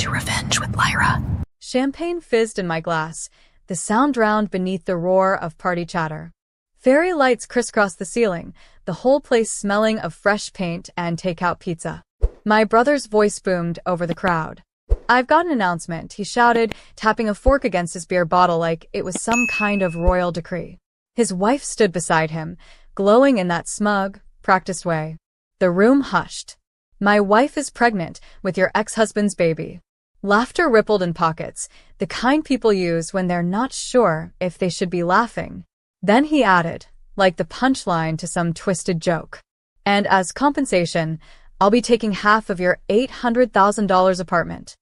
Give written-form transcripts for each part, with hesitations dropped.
to revenge with Lyra. Champagne fizzed in my glass, the sound drowned beneath the roar of party chatter. Fairy lights crisscrossed the ceiling, the whole place smelling of fresh paint and takeout pizza. My brother's voice boomed over the crowd. "I've got an announcement," he shouted, tapping a fork against his beer bottle like it was some kind of royal decree. His wife stood beside him, glowing in that smug, practiced way. The room hushed. "My wife is pregnant with your ex-husband's baby." Laughter rippled in pockets, the kind people use when they're not sure if they should be laughing. Then he added, like the punchline to some twisted joke, "And as compensation, I'll be taking half of your $800,000 apartment."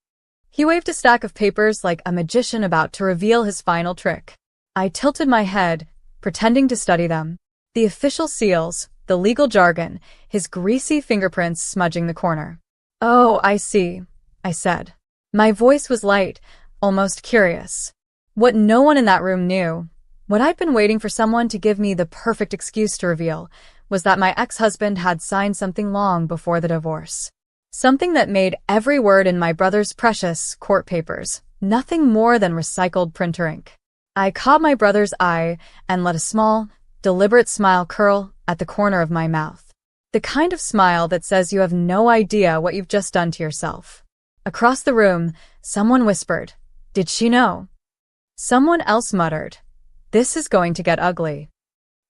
He waved a stack of papers like a magician about to reveal his final trick. I tilted my head, pretending to study them. The official seals, the legal jargon, his greasy fingerprints smudging the corner. "Oh, I see," I said. My voice was light, almost curious. What no one in that room knew, what I'd been waiting for someone to give me the perfect excuse to reveal, was that my ex-husband had signed something long before the divorce. Something that made every word in my brother's precious court papers nothing more than recycled printer ink. I caught my brother's eye and let a small, deliberate smile curl at the corner of my mouth. The kind of smile that says you have no idea what you've just done to yourself. Across the room, someone whispered, "Did she know?" Someone else muttered, "This is going to get ugly."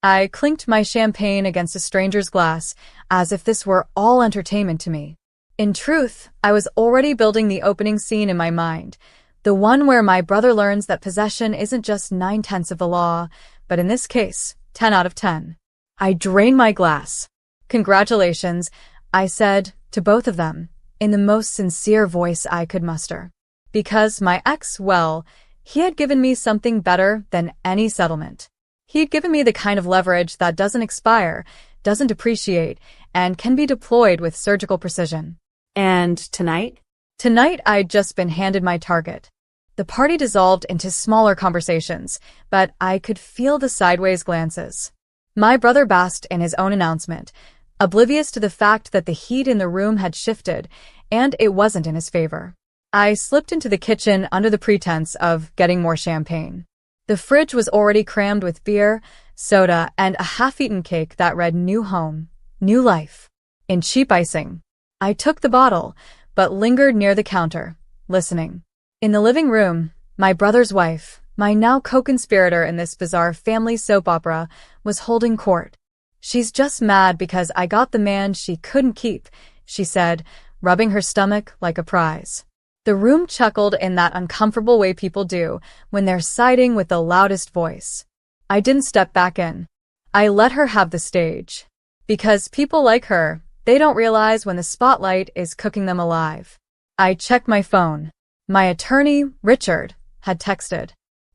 I clinked my champagne against a stranger's glass, as if this were all entertainment to me. In truth, I was already building the opening scene in my mind, the one where my brother learns that possession isn't just 9/10 of the law, but in this case, 10 out of 10. I drained my glass. "Congratulations," I said to both of them, in the most sincere voice I could muster. Because my ex, well, he had given me something better than any settlement. He'd given me the kind of leverage that doesn't expire, doesn't depreciate, and can be deployed with surgical precision. And tonight? Tonight, I'd just been handed my target. The party dissolved into smaller conversations, but I could feel the sideways glances. My brother basked in his own announcement, oblivious to the fact that the heat in the room had shifted, and it wasn't in his favor. I slipped into the kitchen under the pretense of getting more champagne. The fridge was already crammed with beer, soda, and a half-eaten cake that read "New Home, New Life" in cheap icing. I took the bottle, but lingered near the counter, listening. In the living room, my brother's wife, my now co-conspirator in this bizarre family soap opera, was holding court. "She's just mad because I got the man she couldn't keep," she said, rubbing her stomach like a prize. The room chuckled in that uncomfortable way people do when they're siding with the loudest voice. I didn't step back in. I let her have the stage. Because people like her, they don't realize when the spotlight is cooking them alive. I checked my phone. My attorney, Richard, had texted.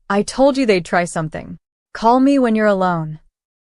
"I told you they'd try something. Call me when you're alone."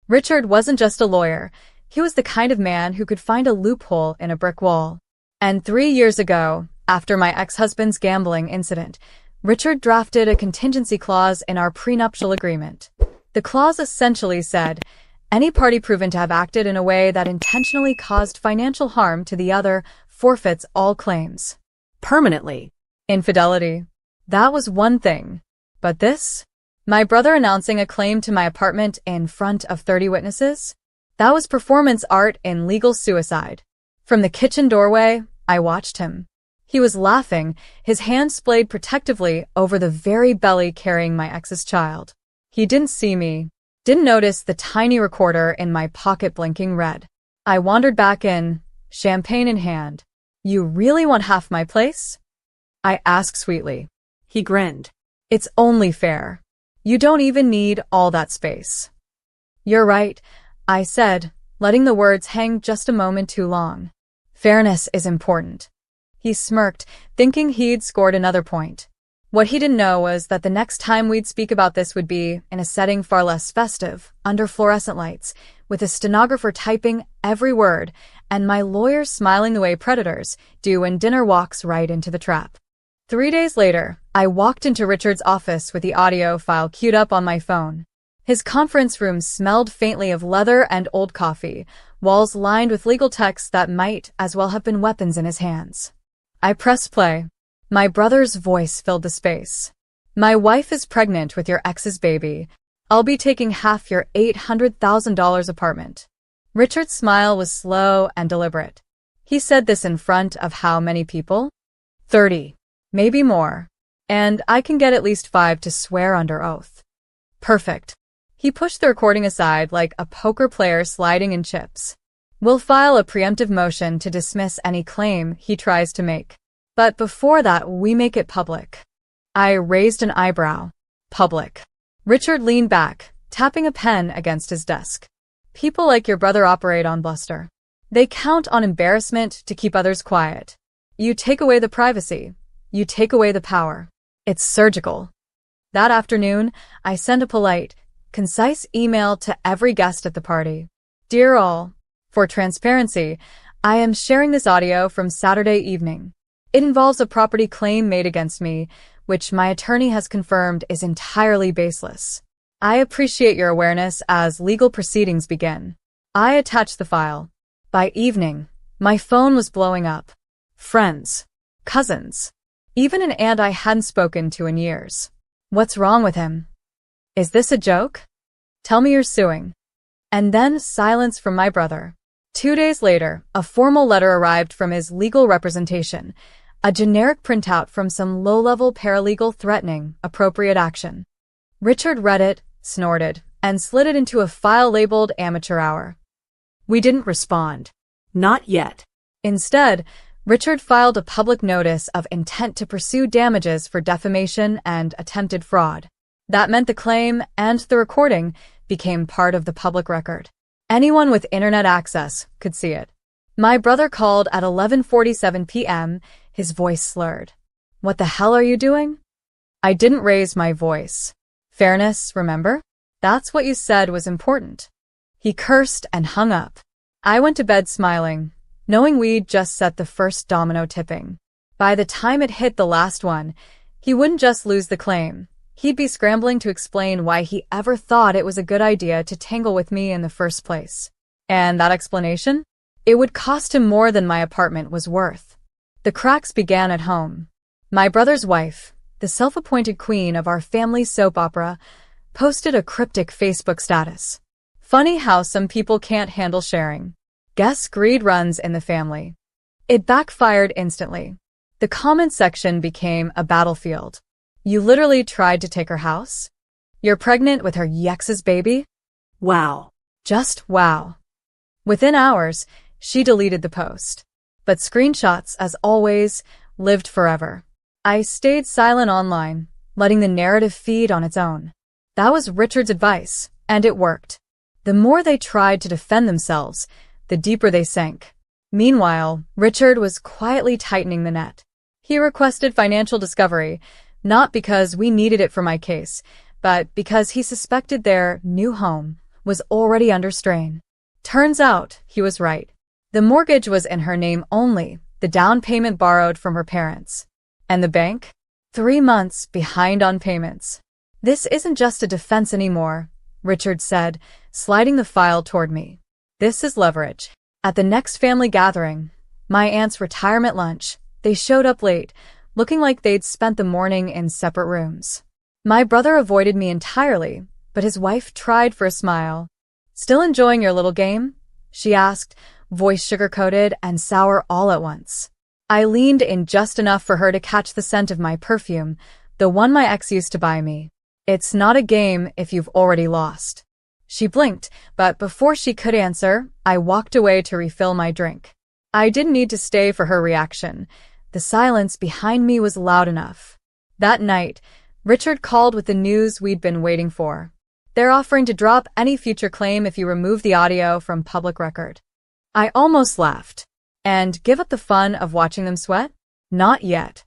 Richard wasn't just a lawyer. He was the kind of man who could find a loophole in a brick wall. And 3 years ago, after my ex-husband's gambling incident, Richard drafted a contingency clause in our prenuptial agreement. The clause essentially said, any party proven to have acted in a way that intentionally caused financial harm to the other forfeits all claims. Permanently. Infidelity. That was one thing. But this? My brother announcing a claim to my apartment in front of 30 witnesses? That was performance art in legal suicide. From the kitchen doorway, I watched him. He was laughing, his hand splayed protectively over the very belly carrying my ex's child. He didn't see me, didn't notice the tiny recorder in my pocket blinking red. I wandered back in, champagne in hand. "You really want half my place?" I asked sweetly. He grinned. "It's only fair. You don't even need all that space." "You're right," I said, letting the words hang just a moment too long. "Fairness is important." He smirked, thinking he'd scored another point. What he didn't know was that the next time we'd speak about this would be in a setting far less festive, under fluorescent lights, with a stenographer typing every word, and my lawyer smiling the way predators do when dinner walks right into the trap. 3 days later, I walked into Richard's office with the audio file queued up on my phone. His conference room smelled faintly of leather and old coffee, walls lined with legal texts that might as well have been weapons in his hands. I pressed play. My brother's voice filled the space. My wife is pregnant with your ex's baby. I'll be taking half your $800,000 apartment. Richard's smile was slow and deliberate. He said this in front of how many people? 30. Maybe more. And I can get at least 5 to swear under oath. Perfect. He pushed the recording aside like a poker player sliding in chips. We'll file a preemptive motion to dismiss any claim he tries to make. But before that, we make it public. I raised an eyebrow. Public. Richard leaned back, tapping a pen against his desk. People like your brother operate on bluster. They count on embarrassment to keep others quiet. You take away the privacy. You take away the power. It's surgical. That afternoon, I sent a polite, concise email to every guest at the party. Dear all, for transparency, I am sharing this audio from Saturday evening. It involves a property claim made against me, which my attorney has confirmed is entirely baseless. I appreciate your awareness as legal proceedings begin. I attached the file. By evening, my phone was blowing up. Friends, cousins, even an aunt I hadn't spoken to in years. What's wrong with him? Is this a joke? Tell me you're suing. And then silence from my brother. 2 days later, a formal letter arrived from his legal representation, a generic printout from some low-level paralegal threatening appropriate action. Richard read it, snorted, and slid it into a file labeled Amateur Hour. We didn't respond. Not yet. Instead, Richard filed a public notice of intent to pursue damages for defamation and attempted fraud. That meant the claim and the recording became part of the public record. Anyone with internet access could see it. My brother called at 11:47 p.m., his voice slurred. What the hell are you doing? I didn't raise my voice. Fairness, remember? That's what you said was important. He cursed and hung up. I went to bed smiling, knowing we'd just set the first domino tipping. By the time it hit the last one, he wouldn't just lose the claim. He'd be scrambling to explain why he ever thought it was a good idea to tangle with me in the first place. And that explanation? It would cost him more than my apartment was worth. The cracks began at home. My brother's wife, the self-appointed queen of our family soap opera, posted a cryptic Facebook status. Funny how some people can't handle sharing. Guess greed runs in the family. It backfired instantly. The comment section became a battlefield. You literally tried to take her house? You're pregnant with her ex's baby? Wow. Just wow. Within hours, she deleted the post. But screenshots, as always, lived forever. I stayed silent online, letting the narrative feed on its own. That was Richard's advice, and it worked. The more they tried to defend themselves, the deeper they sank. Meanwhile, Richard was quietly tightening the net. He requested financial discovery, not because we needed it for my case, but because he suspected their new home was already under strain. Turns out, he was right. The mortgage was in her name only, the down payment borrowed from her parents. And the bank? 3 months behind on payments. This isn't just a defense anymore, Richard said, sliding the file toward me. This is leverage. At the next family gathering, my aunt's retirement lunch, they showed up late, looking like they'd spent the morning in separate rooms. My brother avoided me entirely, but his wife tried for a smile. Still enjoying your little game? She asked, voice sugar-coated and sour all at once. I leaned in just enough for her to catch the scent of my perfume, the one my ex used to buy me. It's not a game if you've already lost. She blinked, but before she could answer, I walked away to refill my drink. I didn't need to stay for her reaction. The silence behind me was loud enough. That night, Richard called with the news we'd been waiting for. They're offering to drop any future claim if you remove the audio from public record. I almost laughed. And give up the fun of watching them sweat? Not yet.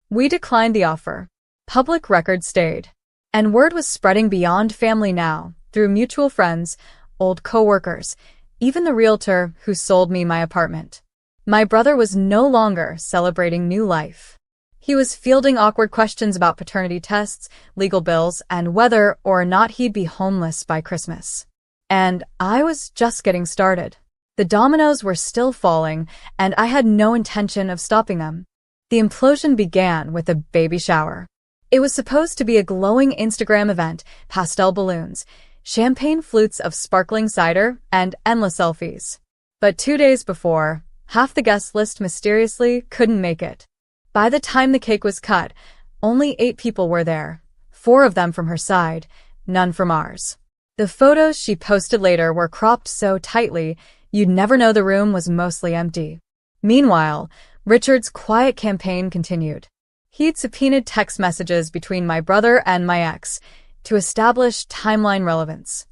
We declined the offer. Public record stayed. And word was spreading beyond family now, through mutual friends, old co-workers, even the realtor who sold me my apartment. My brother was no longer celebrating new life. He was fielding awkward questions about paternity tests, legal bills, and whether or not he'd be homeless by Christmas. And I was just getting started. The dominoes were still falling, and I had no intention of stopping them. The implosion began with a baby shower. It was supposed to be a glowing Instagram event, pastel balloons, champagne flutes of sparkling cider, and endless selfies. But 2 days before, half the guest list mysteriously couldn't make it. By the time the cake was cut, only 8 people were there, 4 of them from her side, none from ours. The photos she posted later were cropped so tightly, you'd never know the room was mostly empty. Meanwhile, Richard's quiet campaign continued. He'd subpoenaed text messages between my brother and my ex to establish timeline relevance.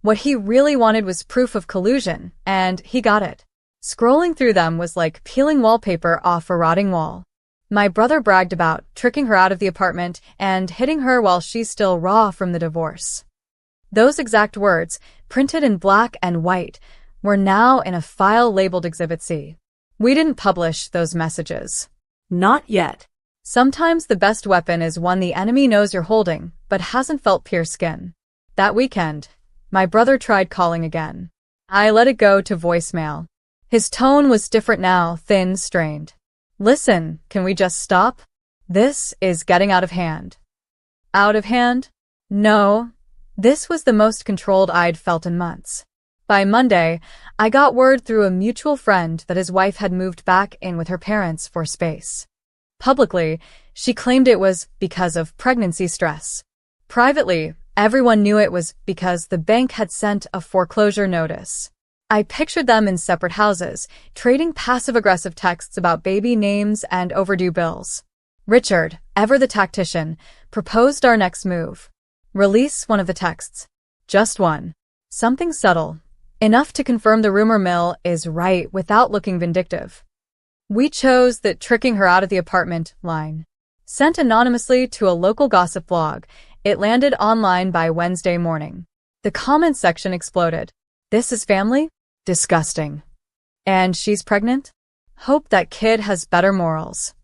What he really wanted was proof of collusion, and he got it. Scrolling through them was like peeling wallpaper off a rotting wall. My brother bragged about tricking her out of the apartment and hitting her while she's still raw from the divorce. Those exact words, printed in black and white, were now in a file labeled Exhibit C. We didn't publish those messages. Not yet. Sometimes the best weapon is one the enemy knows you're holding, but hasn't felt pierce skin. That weekend, my brother tried calling again. I let it go to voicemail. His tone was different now, thin, strained. Listen, can we just stop? This is getting out of hand. Out of hand? No. This was the most controlled I'd felt in months. By Monday, I got word through a mutual friend that his wife had moved back in with her parents for space. Publicly, she claimed it was because of pregnancy stress. Privately, everyone knew it was because the bank had sent a foreclosure notice. I pictured them in separate houses, trading passive-aggressive texts about baby names and overdue bills. Richard, ever the tactician, proposed our next move. Release one of the texts. Just one. Something subtle. Enough to confirm the rumor mill is right without looking vindictive. We chose the tricking her out of the apartment line. Sent anonymously to a local gossip blog, it landed online by Wednesday morning. The comment section exploded. This is family? Disgusting. And she's pregnant? Hope that kid has better morals.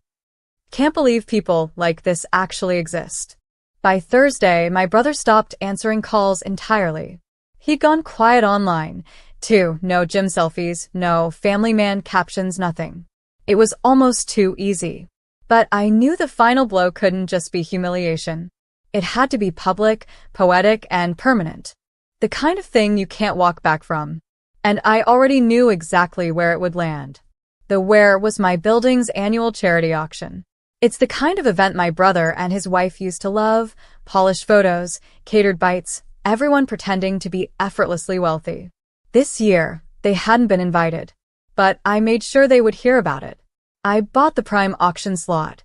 Can't believe people like this actually exist. By Thursday, my brother stopped answering calls entirely. He'd gone quiet online, too. No gym selfies, no family man captions, nothing. It was almost too easy. But I knew the final blow couldn't just be humiliation. It had to be public, poetic, and permanent. The kind of thing you can't walk back from. And I already knew exactly where it would land. The where was my building's annual charity auction. It's the kind of event my brother and his wife used to love, polished photos, catered bites, everyone pretending to be effortlessly wealthy. This year, they hadn't been invited. But I made sure they would hear about it. I bought the prime auction slot,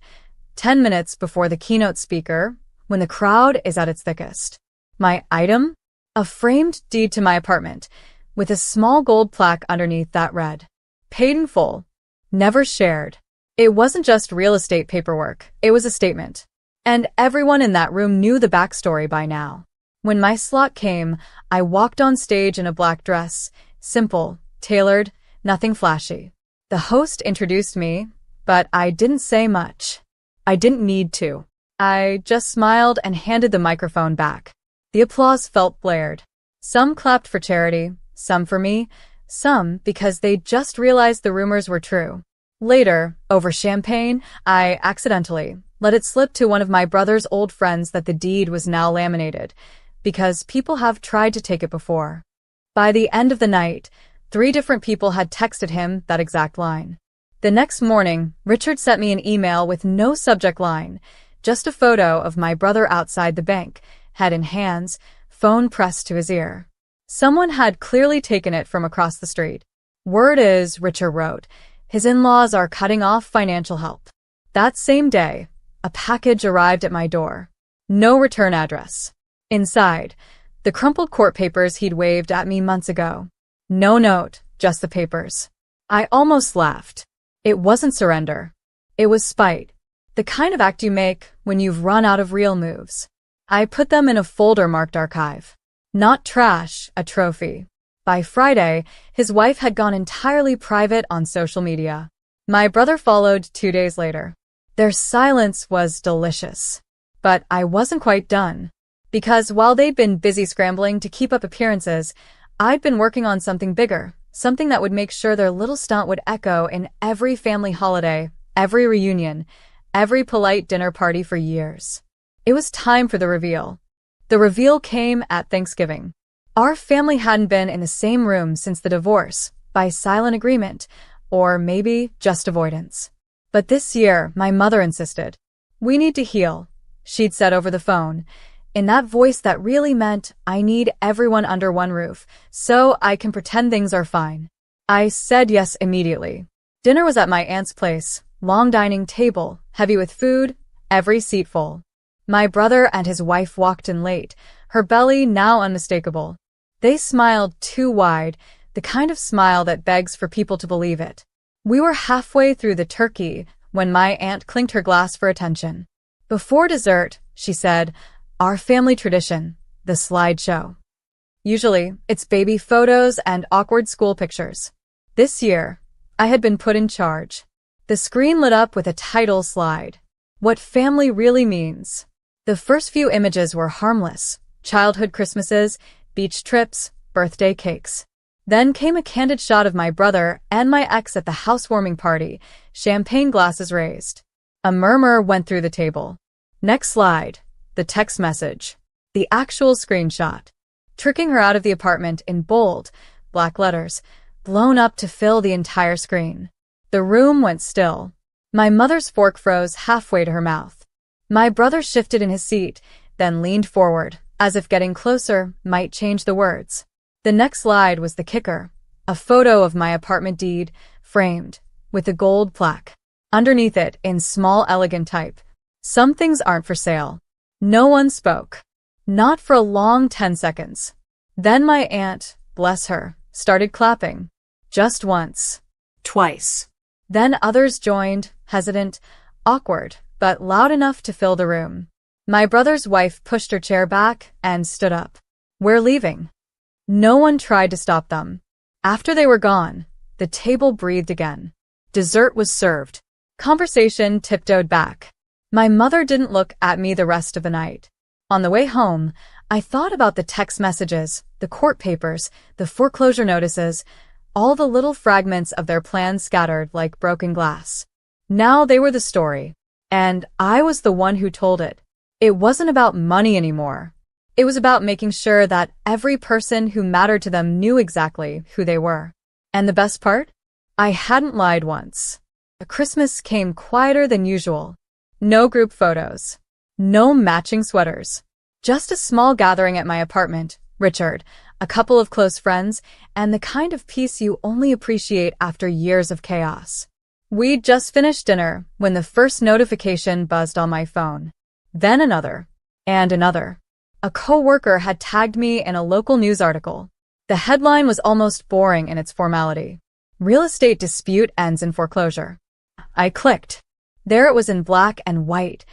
10 minutes before the keynote speaker, when the crowd is at its thickest. My item? A framed deed to my apartment, with a small gold plaque underneath that read, "Paid in full. Never shared." It wasn't just real estate paperwork, it was a statement. And everyone in that room knew the backstory by now. When my slot came, I walked on stage in a black dress, simple, tailored, nothing flashy. The host introduced me, but I didn't say much. I didn't need to. I just smiled and handed the microphone back. The applause felt blared. Some clapped for charity, some for me, some because they just realized the rumors were true. Later, over champagne, I accidentally let it slip to one of my brother's old friends that the deed was now laminated, because people have tried to take it before. By the end of the night, 3 different people had texted him that exact line. The next morning, Richard sent me an email with no subject line, just a photo of my brother outside the bank, head in hands, phone pressed to his ear. Someone had clearly taken it from across the street. Word is, Richard wrote, his in-laws are cutting off financial help. That same day, a package arrived at my door. No return address. Inside, the crumpled court papers he'd waved at me months ago. No note, just the papers. I almost laughed. It wasn't surrender. It was spite. The kind of act you make when you've run out of real moves. I put them in a folder marked archive. Not trash, a trophy. By Friday, his wife had gone entirely private on social media. My brother followed 2 days later. Their silence was delicious. But I wasn't quite done. Because while they'd been busy scrambling to keep up appearances, I'd been working on something bigger, something that would make sure their little stunt would echo in every family holiday, every reunion, every polite dinner party for years. It was time for the reveal. The reveal came at Thanksgiving. Our family hadn't been in the same room since the divorce, by silent agreement, or maybe just avoidance. But this year, my mother insisted. "We need to heal," she'd said over the phone, in that voice that really meant, "I need everyone under one roof, so I can pretend things are fine." I said yes immediately. Dinner was at my aunt's place, long dining table, heavy with food, every seat full. My brother and his wife walked in late, her belly now unmistakable. They smiled too wide, the kind of smile that begs for people to believe it. We were halfway through the turkey when my aunt clinked her glass for attention. "Before dessert," she said, "our family tradition, the slideshow." Usually, it's baby photos and awkward school pictures. This year, I had been put in charge. The screen lit up with a title slide. What family really means. The first few images were harmless. Childhood Christmases, beach trips, birthday cakes. Then came a candid shot of my brother and my ex at the housewarming party, champagne glasses raised. A murmur went through the table. Next slide, the text message. The actual screenshot. Tricking her out of the apartment in bold, black letters, blown up to fill the entire screen. The room went still. My mother's fork froze halfway to her mouth. My brother shifted in his seat, then leaned forward, as if getting closer might change the words. The next slide was the kicker. A photo of my apartment deed, framed, with a gold plaque. Underneath it, in small elegant type, "Some things aren't for sale." No one spoke. Not for a long 10 seconds. Then my aunt, bless her, started clapping. Just once. Twice. Then others joined, hesitant, awkward, but loud enough to fill the room. My brother's wife pushed her chair back and stood up. "We're leaving." No one tried to stop them. After they were gone, the table breathed again. Dessert was served. Conversation tiptoed back. My mother didn't look at me the rest of the night. On the way home, I thought about the text messages, the court papers, the foreclosure notices, all the little fragments of their plans scattered like broken glass. Now they were the story, and I was the one who told it. It wasn't about money anymore. It was about making sure that every person who mattered to them knew exactly who they were. And the best part? I hadn't lied once. The Christmas came quieter than usual. No group photos. No matching sweaters. Just a small gathering at my apartment, Richard, a couple of close friends, and the kind of peace you only appreciate after years of chaos. We'd just finished dinner when the first notification buzzed on my phone. Then another. And another. A coworker had tagged me in a local news article. The headline was almost boring in its formality. "Real estate dispute ends in foreclosure." I clicked. There it was in black and white.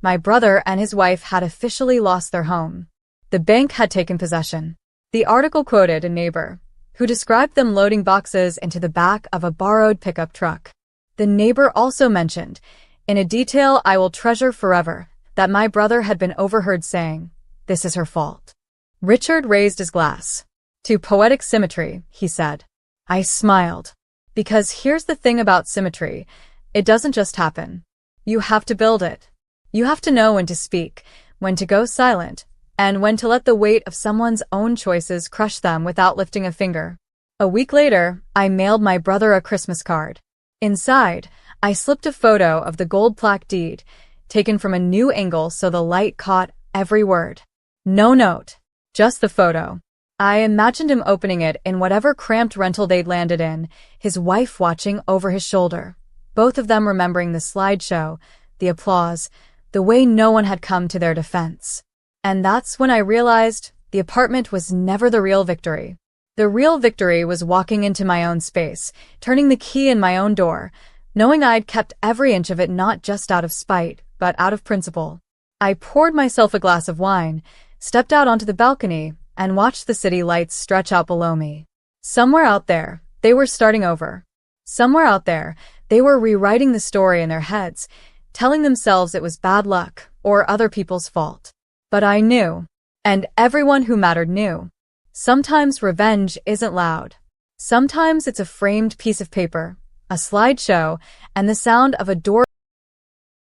My brother and his wife had officially lost their home. The bank had taken possession. The article quoted a neighbor, who described them loading boxes into the back of a borrowed pickup truck. The neighbor also mentioned, in a detail I will treasure forever, that my brother had been overheard saying, "This is her fault." Richard raised his glass. "To poetic symmetry," he said. I smiled. Because here's the thing about symmetry. It doesn't just happen. You have to build it. You have to know when to speak, when to go silent, and when to let the weight of someone's own choices crush them without lifting a finger. A week later, I mailed my brother a Christmas card. Inside, I slipped a photo of the gold plaque deed, taken from a new angle so the light caught every word. No note, just the photo. I imagined him opening it in whatever cramped rental they'd landed in, his wife watching over his shoulder, both of them remembering the slideshow, the applause, the way no one had come to their defense. And that's when I realized the apartment was never the real victory. The real victory was walking into my own space, turning the key in my own door, knowing I'd kept every inch of it not just out of spite, but out of principle. I poured myself a glass of wine, stepped out onto the balcony, and watched the city lights stretch out below me. Somewhere out there, they were starting over. Somewhere out there, they were rewriting the story in their heads, telling themselves it was bad luck or other people's fault. But I knew, and everyone who mattered knew. Sometimes revenge isn't loud. Sometimes it's a framed piece of paper, a slideshow, and the sound of a door